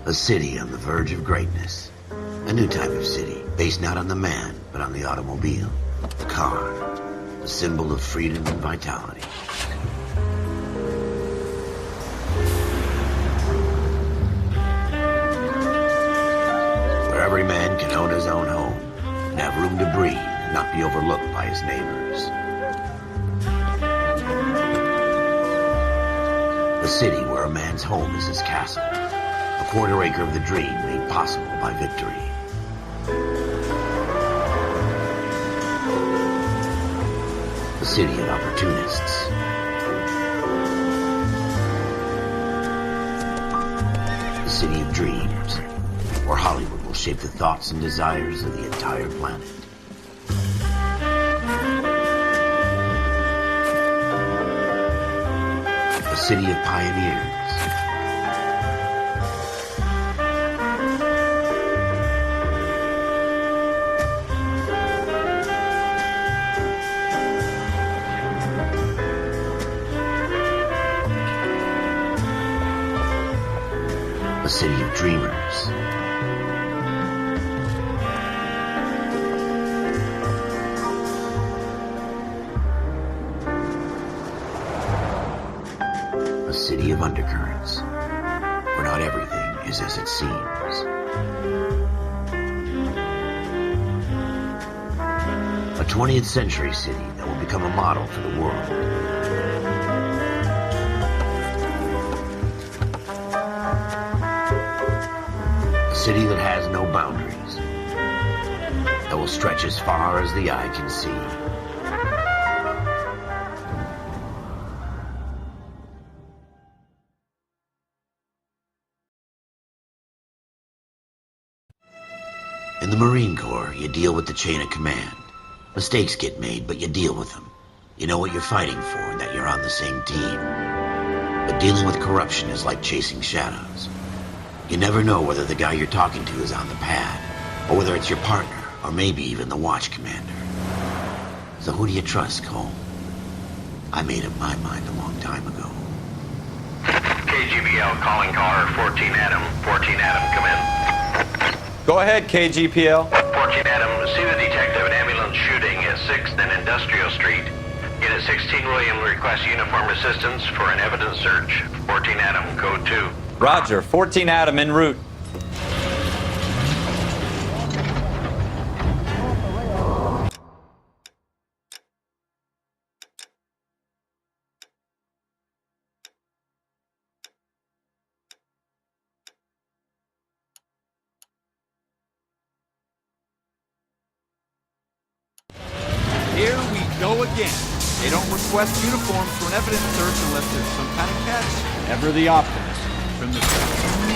A city on the verge of greatness. A new type of city, based not on the man, but on the automobile. The car. The symbol of freedom and vitality. Where every man can own his own home, and have room to breathe, and not be overlooked by his neighbors. A city where a man's home is his castle. A quarter acre of the dream made possible by victory. A city of opportunists. A city of dreams, where Hollywood will shape the thoughts and desires of the entire planet. A city of pioneers. A city of dreamers. A city of undercurrents, where not everything is as it seems. A 20th century city that will become a model for the world. A city that has no boundaries, that will stretch as far as the eye can see. In the Marine Corps, you deal with the chain of command. Mistakes get made, but you deal with them. You know what you're fighting for and that you're on the same team. But dealing with corruption is like chasing shadows. You never know whether the guy you're talking to is on the pad, or whether it's your partner, or maybe even the watch commander. So who do you trust, Cole? I made up my mind a long time ago. KGBL calling car 14 Adam. 14 Adam, come in. Go ahead, KGPL. 14 Adam, see the detective in ambulance shooting at 6th and Industrial Street. Unit 16 William requests uniform assistance for an evidence search. 14 Adam, code 2. Roger, 14 Adam en route. Here we go again. They don't request uniforms for an evidence search unless there's some kind of catch. Ever the optimist. From the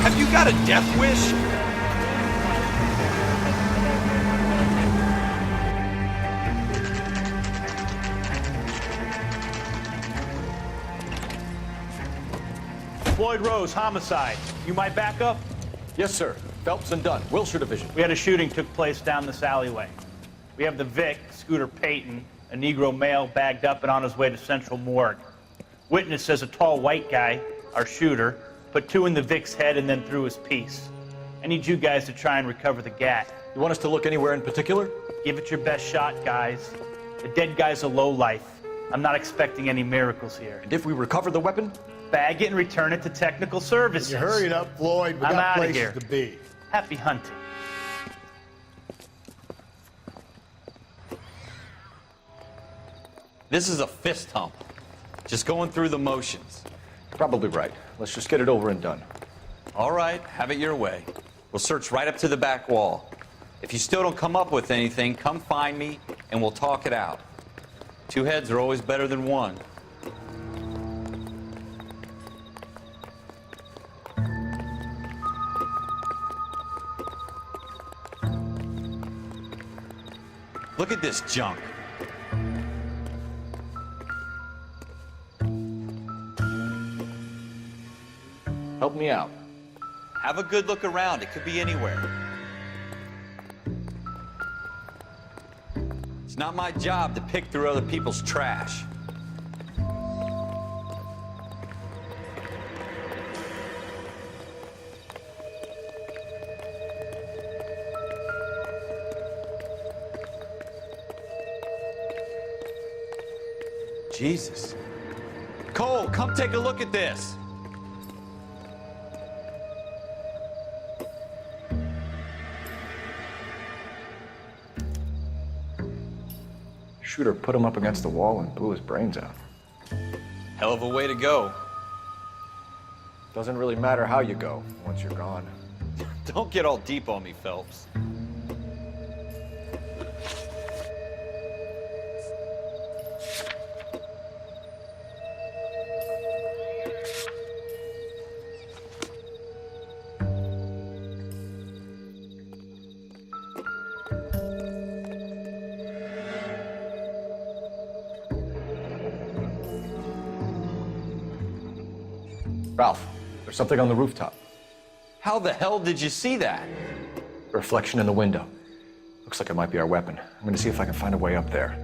Have you got a death wish? Floyd Rose, homicide. You my backup? Yes, sir. Phelps and Dunn, Wilshire Division. We had a shooting took place down this alleyway. We have the Vic, Scooter Payton, a Negro male bagged up and on his way to Central Morgue. Witness says a tall white guy, our shooter, put 2 in the Vic's head and then threw his piece. I need you guys to try and recover the gat. You want us to look anywhere in particular? Give it your best shot, guys. The dead guy's a lowlife. I'm not expecting any miracles here. And if we recover the weapon? Bag it and return it to technical services. You hurry it up, Floyd. We I'm got outta places here. to be. Happy hunting. This is a fist hump. Just going through the motions. Probably right. Let's just get it over and done. All right, have it your way. We'll search right up to the back wall. If you still don't come up with anything, come find me and we'll talk it out. 2 heads are always better than 1. Look at this junk. Help me out. Have a good look around. It could be anywhere. It's not my job to pick through other people's trash. Jesus. Cole, come take a look at this. Shooter put him up against the wall and blew his brains out. Hell of a way to go. Doesn't really matter how you go once you're gone. Don't get all deep on me, Phelps. Ralph, there's something on the rooftop. How the hell did you see that? A reflection in the window. Looks like it might be our weapon. I'm gonna see if I can find a way up there.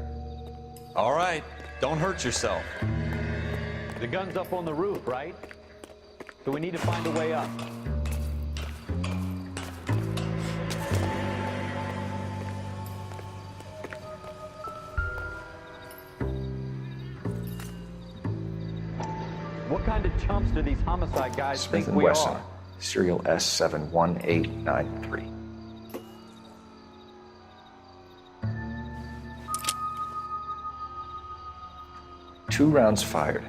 All right, don't hurt yourself. The gun's up on the roof, right? So we need to find a way up. What kind of chumps do these homicide guys Smith think and we Wesson, are? serial S71893. Two rounds fired,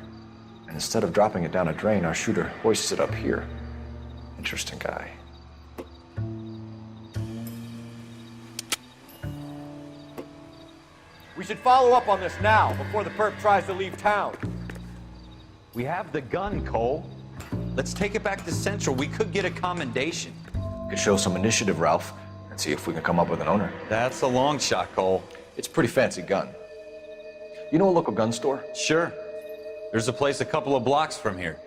and instead of dropping it down a drain, our shooter hoists it up here. Interesting guy. We should follow up on this now, before the perp tries to leave town. We have the gun, Cole. Let's take it back to Central. We could get a commendation. Could show some initiative, Ralph, and see if we can come up with an owner. That's a long shot, Cole. It's a pretty fancy gun. You know a local gun store? Sure. There's a place a couple of blocks from here.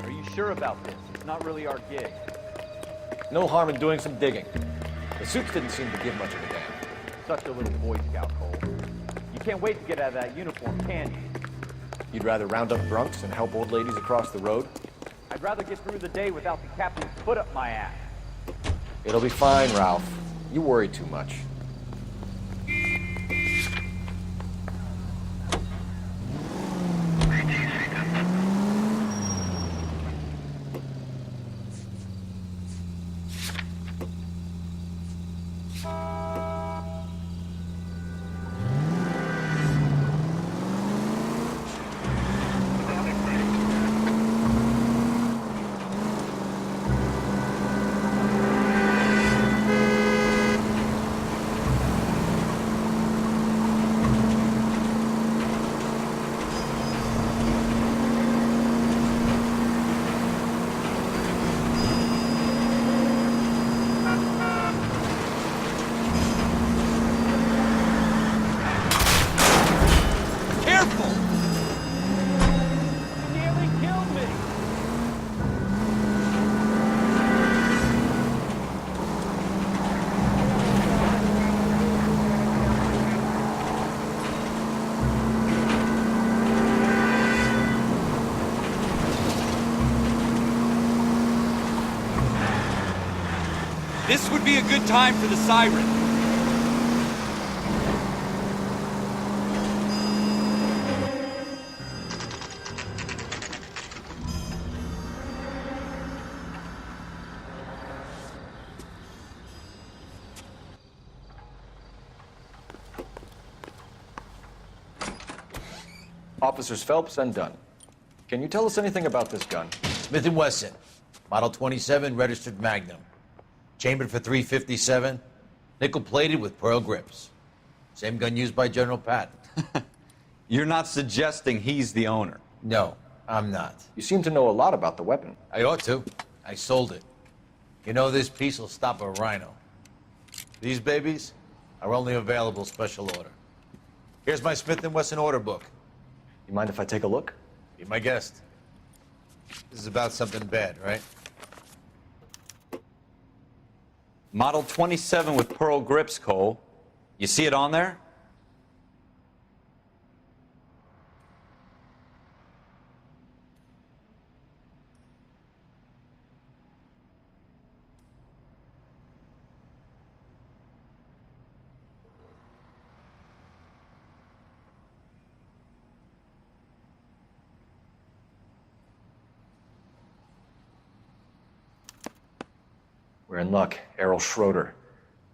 Are you sure about this? It's not really our gig. No harm in doing some digging. The suits didn't seem to give much of a damn. Such a little Boy Scout, Cole. You can't wait to get out of that uniform, can you? You'd rather round up drunks and help old ladies across the road? I'd rather get through the day without the captain's foot up my ass. It'll be fine, Ralph. You worry too much. This would be a good time for the siren. Officers Phelps and Dunn. Can you tell us anything about this gun? Smith & Wesson, Model 27, registered Magnum. Chambered for .357, nickel-plated with pearl grips. Same gun used by General Patton. You're not suggesting he's the owner. No, I'm not. You seem to know a lot about the weapon. I ought to. I sold it. You know, this piece will stop a rhino. These babies are only available special order. Here's my Smith & Wesson order book. You mind if I take a look? Be my guest. This is about something bad, right? Model 27 with pearl grips, Cole. You see it on there? We're in luck. Errol Schroeder,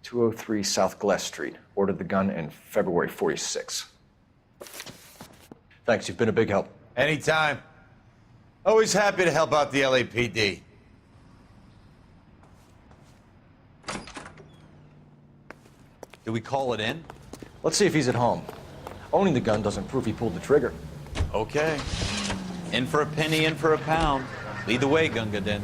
203 South Gless Street. Ordered the gun in February 46. Thanks, you've been a big help. Anytime. Always happy to help out the LAPD. Did we call it in? Let's see if he's at home. Owning the gun doesn't prove he pulled the trigger. Okay. In for a penny, in for a pound. Lead the way, Gunga Din.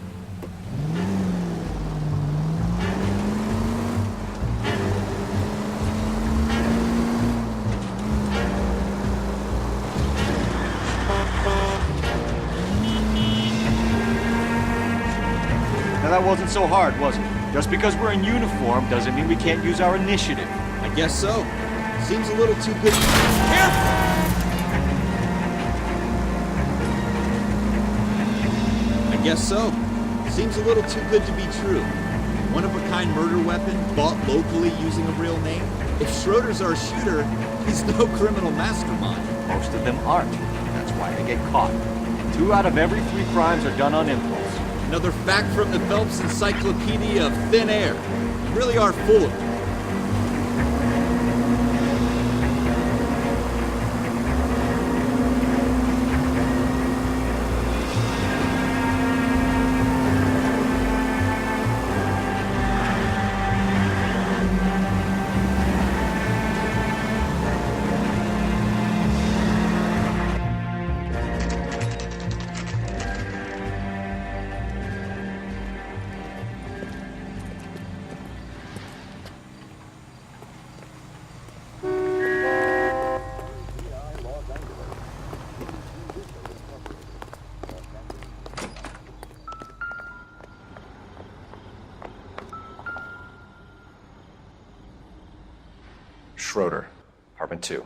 Now that wasn't so hard, was it? Just because we're in uniform doesn't mean we can't use our initiative. I guess so. Seems a little too good. Careful! I guess so. Seems a little too good to be true. One-of-a-kind murder weapon bought locally using a real name. If Schroeder's our shooter, he's no criminal mastermind. Most of them aren't. That's why they get caught. 2 out of every 3 crimes are done on impulse. Another fact from the Phelps Encyclopedia of Thin Air. You really are full of it. Schroeder, apartment 2.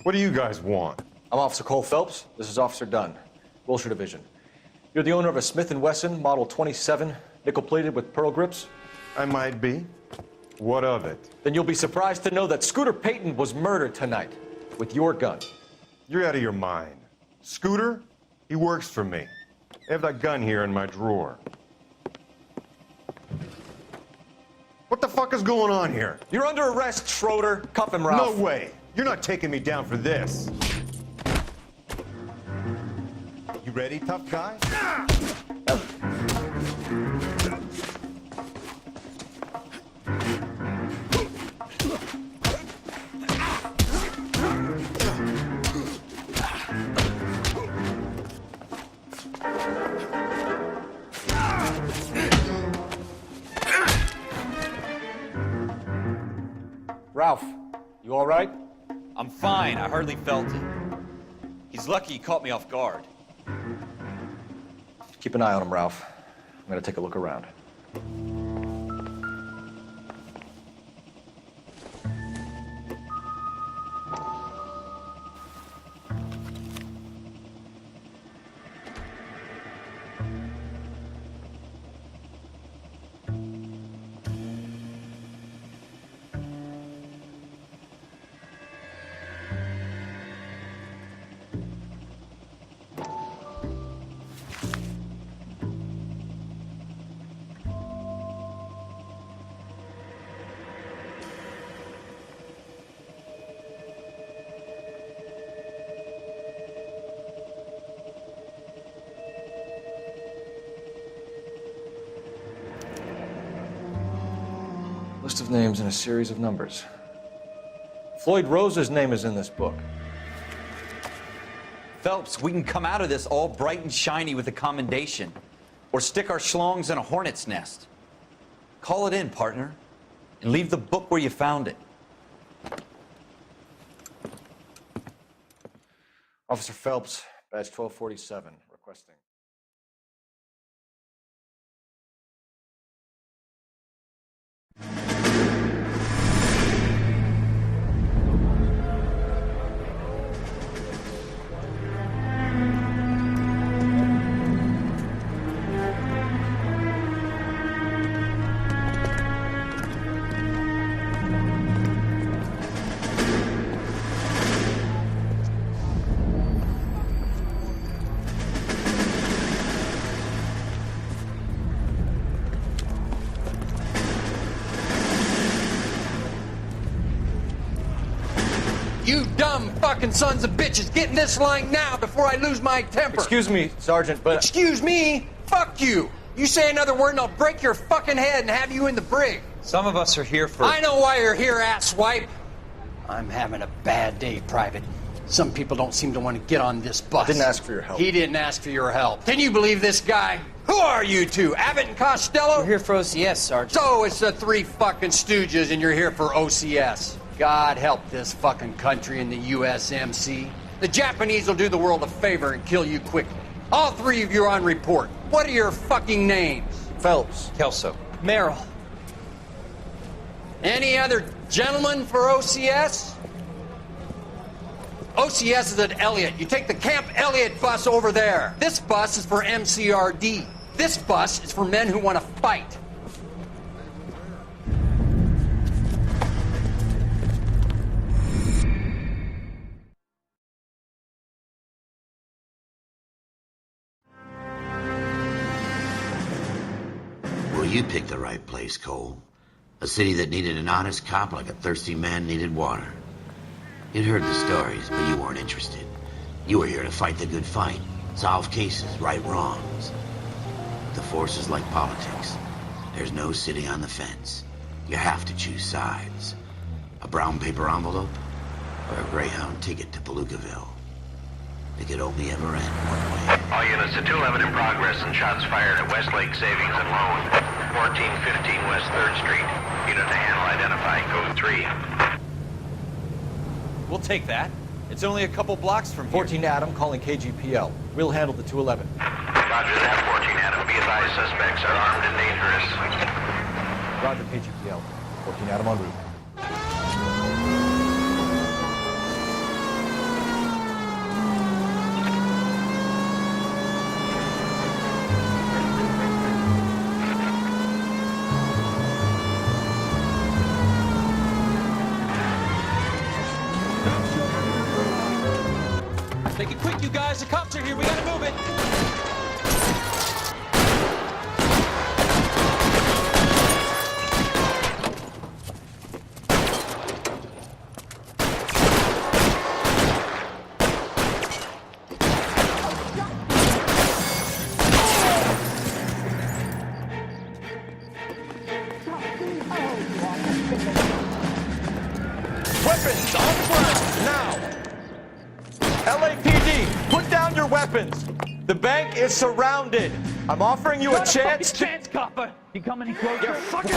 What do you guys want? I'm Officer Cole Phelps. This is Officer Dunn, Wilshire Division. You're the owner of a Smith & Wesson Model 27, nickel-plated with pearl grips? I might be. What of it? Then you'll be surprised to know that Scooter Payton was murdered tonight with your gun. You're out of your mind. Scooter? He works for me. I have that gun here in my drawer. What the fuck is going on here? You're under arrest, Schroeder. Cuff him, Ralph. No way. You're not taking me down for this. You ready, tough guy? Ralph, you all right? I'm fine. I hardly felt it. He's lucky he caught me off guard. Keep an eye on him, Ralph. I'm gonna take a look around. List of names and a series of numbers. Floyd Rose's name is in this book. Phelps, we can come out of this all bright and shiny with a commendation. Or stick our schlongs in a hornet's nest. Call it in, partner. And leave the book where you found it. Officer Phelps, badge 1247, requesting. You dumb fucking sons of bitches, get in this line now before I lose my temper. Excuse me, Sergeant, but... Excuse me? Fuck you. You say another word and I'll break your fucking head and have you in the brig. Some of us are here for... I know why you're here, asswipe. I'm having a bad day, Private. Some people don't seem to want to get on this bus. I didn't ask for your help. He didn't ask for your help. Can you believe this guy? Who are you two? Abbott and Costello? We're here for OCS, Sergeant. So it's the three fucking stooges and you're here for OCS. God help this fucking country and the USMC. The Japanese will do the world a favor and kill you quickly. All three of you are on report. What are your fucking names? Phelps. Kelso. Merrill. Any other gentlemen for OCS? OCS is at Elliott. You take the Camp Elliott bus over there. This bus is for MCRD. This bus is for men who want to fight. Well, you picked the right place, Cole. A city that needed an honest cop like a thirsty man needed water. You'd heard the stories, but you weren't interested. You were here to fight the good fight, solve cases, right wrongs. The force is like politics. There's no sitting on the fence. You have to choose sides. A brown paper envelope or a Greyhound ticket to Palookaville. It could only ever end one way. All units to 211 in progress and shots fired at Westlake Savings and Loan, 1415 West 3rd Street. Unit to handle identify, code 3. We'll take that. It's only a couple blocks from here. 14 Adam calling KGPL. We'll handle the 211. Roger that, 14 Adam. Be advised, suspects are armed and dangerous. Roger, KGPL. 14 Adam en route. Make it quick, you guys. The cops are here. We gotta move it. Weapons on the ground, now! LAPD, put down your weapons! The bank is surrounded! I'm offering you a chance to... chance, copper. You come any closer? You're fucking...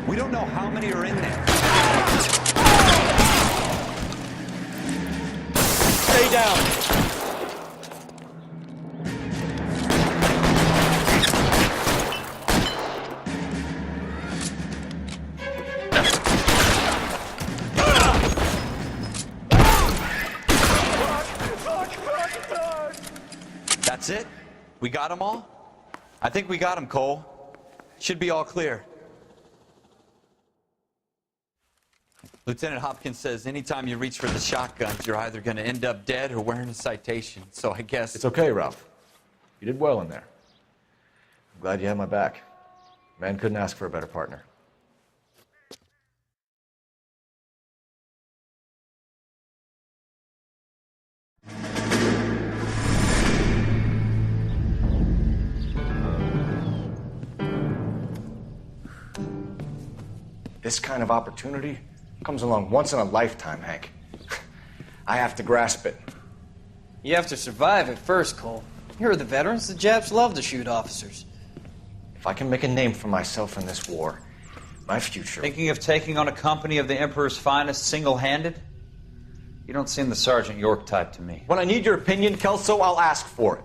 We don't know how many are in there. Stay down! That's it? We got them all? I think we got them, Cole. Should be all clear. Lieutenant Hopkins says anytime you reach for the shotguns, you're either going to end up dead or wearing a citation. So I guess... It's okay, Ralph. You did well in there. I'm glad you had my back. Man couldn't ask for a better partner. This kind of opportunity comes along once in a lifetime, Hank. I have to grasp it. You have to survive at first, Cole. Here are the veterans. The Japs love to shoot officers. If I can make a name for myself in this war, my future... Thinking of taking on a company of the Emperor's finest single-handed? You don't seem the Sergeant York type to me. When I need your opinion, Kelso, I'll ask for it.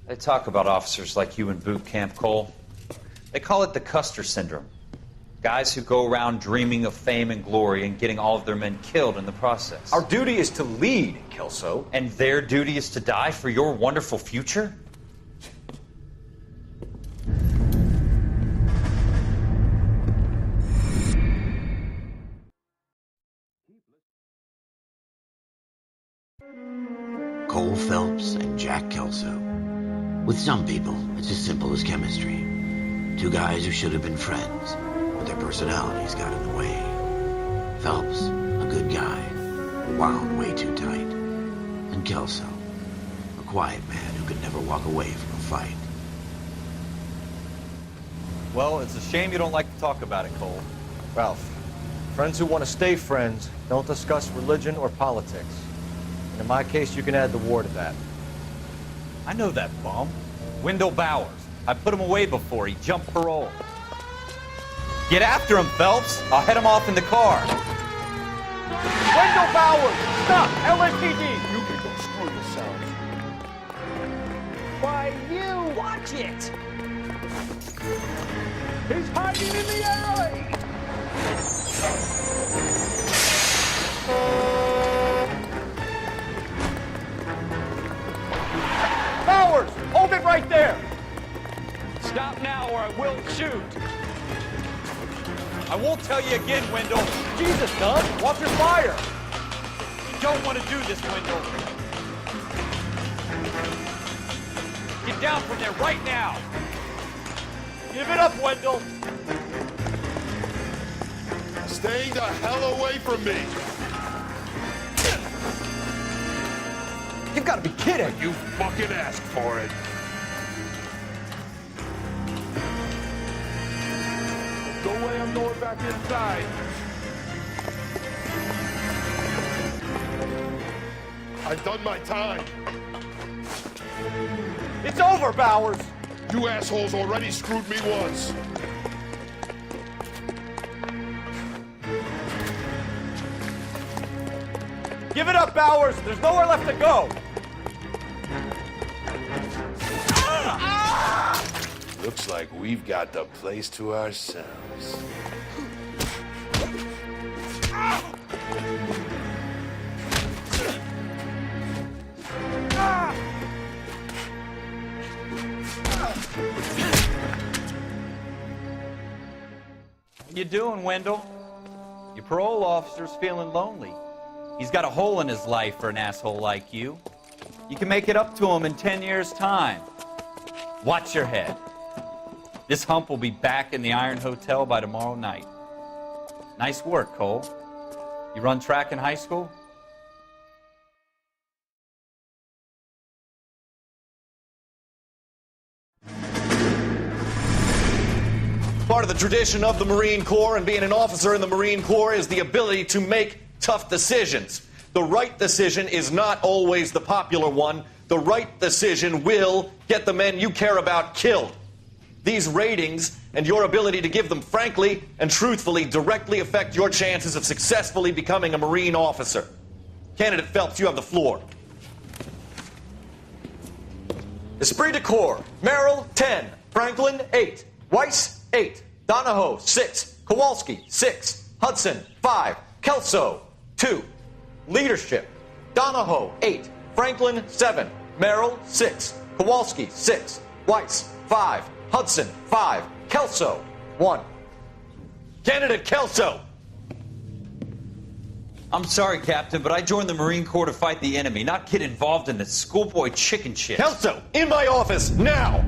They talk about officers like you in boot camp, Cole. They call it the Custer Syndrome. Guys who go around dreaming of fame and glory and getting all of their men killed in the process. Our duty is to lead, Kelso. And their duty is to die for your wonderful future? Cole Phelps and Jack Kelso. With some people, it's as simple as chemistry. Two guys who should have been friends, but their personalities got in the way. Phelps, a good guy, wound way too tight. And Kelso, a quiet man who could never walk away from a fight. Well, it's a shame you don't like to talk about it, Cole. Ralph, friends who want to stay friends don't discuss religion or politics. And in my case, you can add the war to that. I know that bum. Wendell Bowers. I put him away before. He jumped parole. Get after him, Phelps. I'll head him off in the car. Wendell Bowers! Stop! LAPD! You can go screw yourselves. Why, you! Watch it! He's hiding in the alley! Bowers! Hold it right there! Stop now or I will shoot. I won't tell you again, Wendell. Jesus, Doug! Watch your fire! You don't want to do this, Wendell. Get down from there right now. Give it up, Wendell! Stay the hell away from me! You've got to be kidding! You fucking asked for it! No way I'm going back inside! I've done my time! It's over, Bowers! You assholes already screwed me once! Give it up, Bowers! There's nowhere left to go! Looks like we've got the place to ourselves. How you doing, Wendell? Your parole officer's feeling lonely. He's got a hole in his life for an asshole like you. You can make it up to him in 10 years' time. Watch your head. This hump will be back in the Iron Hotel by tomorrow night. Nice work, Cole. You run track in high school? Part of the tradition of the Marine Corps and being an officer in the Marine Corps is the ability to make tough decisions. The right decision is not always the popular one. The right decision will get the men you care about killed. These ratings and your ability to give them frankly and truthfully directly affect your chances of successfully becoming a Marine officer. Candidate Phelps, you have the floor. Esprit de Corps, Merrill, 10. Franklin, 8. Weiss, 8. Donahoe, 6. Kowalski, 6. Hudson, 5. Kelso, 2. Leadership, Donahoe, 8. Franklin, 7. Merrill, 6. Kowalski, 6. Weiss, 5. Hudson, 5. Kelso, 1. Candidate Kelso! I'm sorry, Captain, but I joined the Marine Corps to fight the enemy, not get involved in this schoolboy chicken shit. Kelso, in my office, now!